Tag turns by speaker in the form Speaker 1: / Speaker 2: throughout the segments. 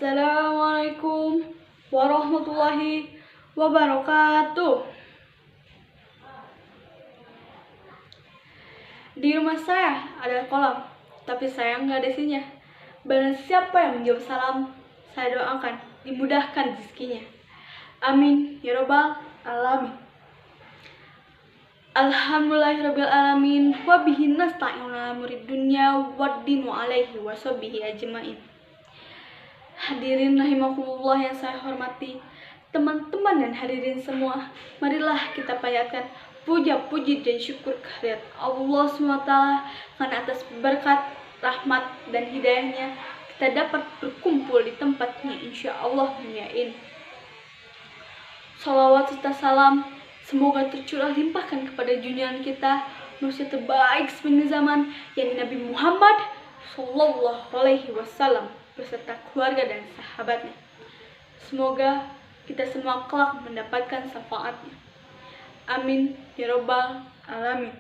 Speaker 1: Assalamualaikum warahmatullahi wabarakatuh. Di rumah saya ada kolam, tapi saya nggak ada isinya. Barang siapa yang menjawab salam, saya doakan dimudahkan rezekinya. Amin ya robbal alamin. Alhamdulillahirabbil alamin wa bihi nasta'inu ala umuri dunya waddin wa alaihi washabihi ajmain. Hadirin rahimakumullah yang saya hormati, teman-teman dan hadirin semua, marilah kita panjatkan puja-puji dan syukur kehadirat Allah SWT karena atas berkat, rahmat, dan hidayahnya kita dapat berkumpul di tempatnya insya Allah muliain. Salawat serta salam semoga tercurah limpahkan kepada junjungan kita, manusia terbaik sepanjang zaman, yakni Nabi Muhammad Sallallahu Alaihi Wasallam beserta keluarga dan sahabatnya. Semoga kita semua kelak mendapatkan syafaatnya. Amin ya robbal alamin.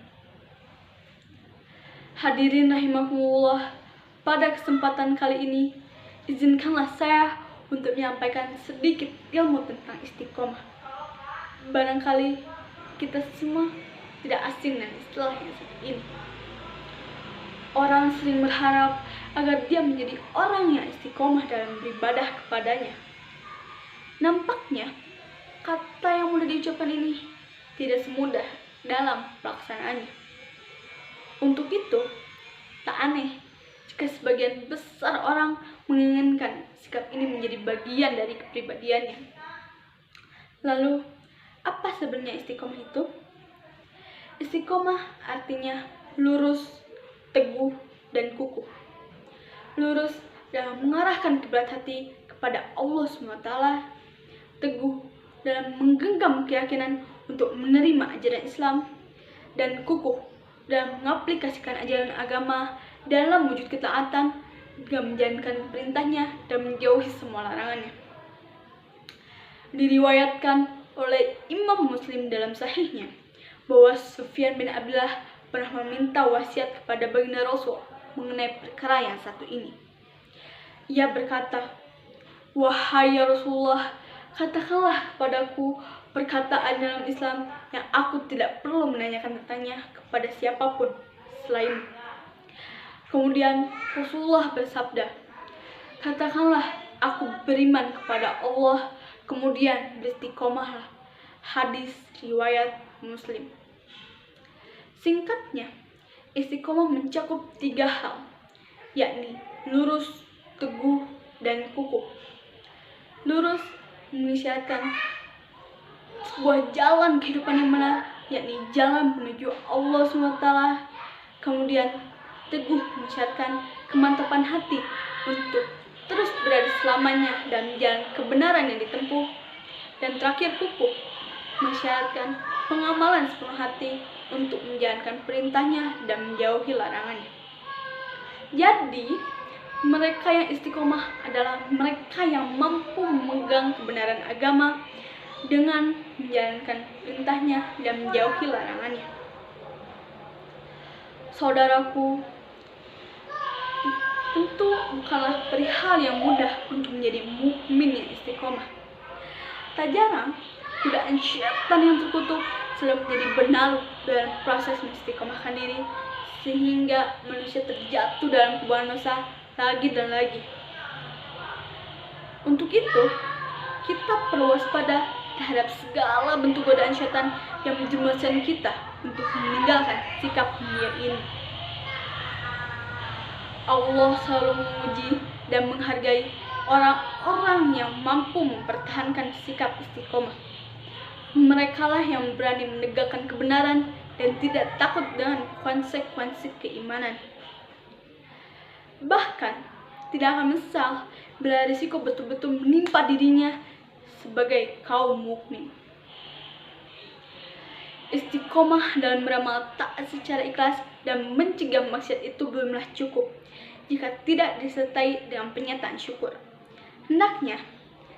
Speaker 1: Hadirin rahimakumullah, pada kesempatan kali ini izinkanlah saya untuk menyampaikan sedikit ilmu tentang istiqomah. Barangkali kita semua tidak asing dengan istilah yang satu ini. Orang sering berharap agar dia menjadi orang yang istiqomah dalam beribadah kepadanya. Nampaknya kata yang mudah diucapkan ini tidak semudah dalam pelaksanaannya. Untuk itu, tak aneh jika sebagian besar orang menginginkan sikap ini menjadi bagian dari kepribadiannya. Lalu, apa sebenarnya istiqomah itu? Istiqomah artinya lurus, teguh, dan kukuh. Lurus dalam mengarahkan kiblat hati kepada Allah SWT, teguh dalam menggenggam keyakinan untuk menerima ajaran Islam, dan kukuh dalam mengaplikasikan ajaran agama dalam wujud ketaatan dengan menjalankan perintahnya dan menjauhi semua larangannya. Diriwayatkan oleh Imam Muslim dalam sahihnya bahwa Sufyan bin Abdullah pernah meminta wasiat kepada baginda Rasul mengenai perkara yang satu ini. Ia berkata, "Wahai ya Rasulullah, katakanlah kepadaku perkataan dalam Islam yang aku tidak perlu menanyakan tentangnya kepada siapapun selain." Kemudian Rasulullah bersabda, "Katakanlah aku beriman kepada Allah, kemudian beristiqomahlah." Hadis riwayat Muslim. Singkatnya, istiqomah mencakup 3 hal, yakni lurus, teguh, dan kukuh. Lurus mengisyaratkan sebuah jalan kehidupan yang benar, yakni jalan menuju Allah SWT. Kemudian teguh mengisyaratkan kemantapan hati untuk terus berada selamanya dan jalan kebenaran yang ditempuh. Dan terakhir kukuh mengisyaratkan pengamalan sepenuh hati untuk menjalankan perintahnya dan menjauhi larangannya. Jadi, mereka yang istiqomah adalah mereka yang mampu memegang kebenaran agama dengan menjalankan perintahnya dan menjauhi larangannya. Saudaraku, tentu bukanlah perihal yang mudah untuk menjadi mukmin yang istiqomah. Tak jarang godaan syaitan yang terkutuk selalu menjadi benalu dalam proses mengistiqomahkan diri, sehingga manusia terjatuh dalam kuburan dosa lagi dan lagi. Untuk itu, kita perlu waspada terhadap segala bentuk godaan syaitan yang menjerumuskan kita untuk meninggalkan sikap mulia ini. Allah selalu memuji dan menghargai orang-orang yang mampu mempertahankan sikap istiqomah. Merekalah yang berani menegakkan kebenaran dan tidak takut dengan konsekuensi keimanan. Bahkan tidak akan menyesal bila risiko betul-betul menimpa dirinya sebagai kaum mukmin. Istiqomah dalam beramal taat secara ikhlas dan mencegah maksiat itu belumlah cukup jika tidak disertai dengan pernyataan syukur. Hendaknya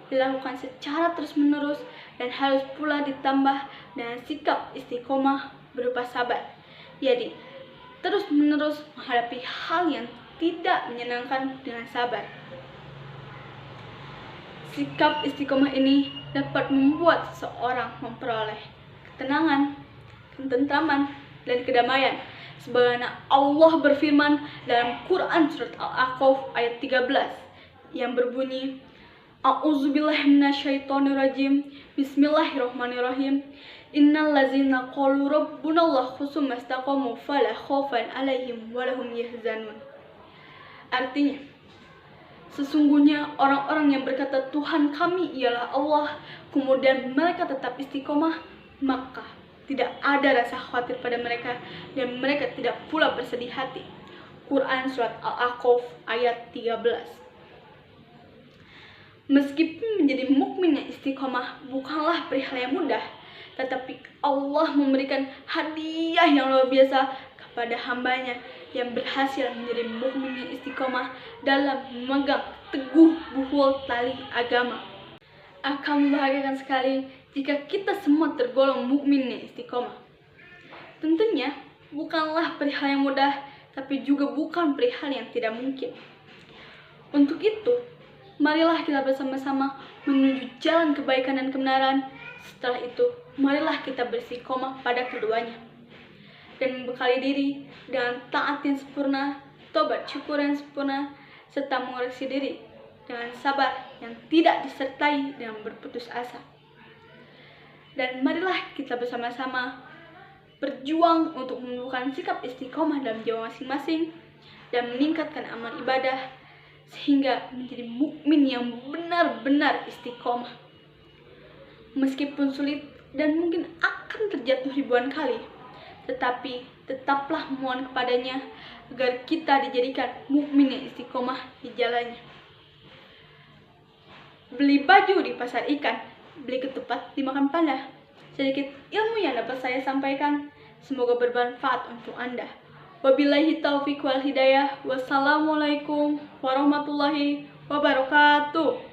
Speaker 1: dilakukan secara terus-menerus dan harus pula ditambah dengan sikap istiqomah berupa sabar. Jadi, terus-menerus menghadapi hal yang tidak menyenangkan dengan sabar. Sikap istiqomah ini dapat membuat seseorang memperoleh ketenangan, ketentraman, dan kedamaian. Sebagaimana Allah berfirman dalam Quran surat Al-A'qaf ayat 13 yang berbunyi, A'udzubillahi minasyaitonirrajim. Bismillahirrahmanirrahim. Innal ladzina qalu rabbunallah tsumma istaqamu fala khaufun 'alaihim wa lahum yahzanun. Artinya, sesungguhnya orang-orang yang berkata Tuhan kami ialah Allah, kemudian mereka tetap istiqomah, maka tidak ada rasa khawatir pada mereka dan mereka tidak pula bersedih hati. Quran surat Al-A'qaf ayat 13. Meskipun menjadi mukmin yang istiqomah bukanlah perihal yang mudah, tetapi Allah memberikan hadiah yang luar biasa kepada hambanya yang berhasil menjadi mukmin yang istiqomah dalam memegang teguh buhul tali agama. Akan membahagiakan sekali jika kita semua tergolong mukmin yang istiqomah. Tentunya bukanlah perihal yang mudah, tapi juga bukan perihal yang tidak mungkin. Untuk itu, marilah kita bersama-sama menuju jalan kebaikan dan kebenaran. Setelah itu, marilah kita beristiqomah pada keduanya dan membekali diri dengan taat yang sempurna, tobat syukur yang sempurna, serta mengoreksi diri dengan sabar yang tidak disertai dengan berputus asa. Dan marilah kita bersama-sama berjuang untuk menumbuhkan sikap istiqomah dalam jiwa masing-masing dan meningkatkan amal ibadah sehingga menjadi mukmin yang benar-benar istiqomah. Meskipun sulit dan mungkin akan terjatuh ribuan kali, tetapi tetaplah memohon kepadanya agar kita dijadikan mukmin yang istiqomah di jalannya. Beli baju di pasar ikan, beli ketupat dimakan panda. Sedikit ilmu yang dapat saya sampaikan, semoga bermanfaat untuk Anda. Wabillahi taufiq wal hidayah. Wassalamualaikum warahmatullahi wabarakatuh.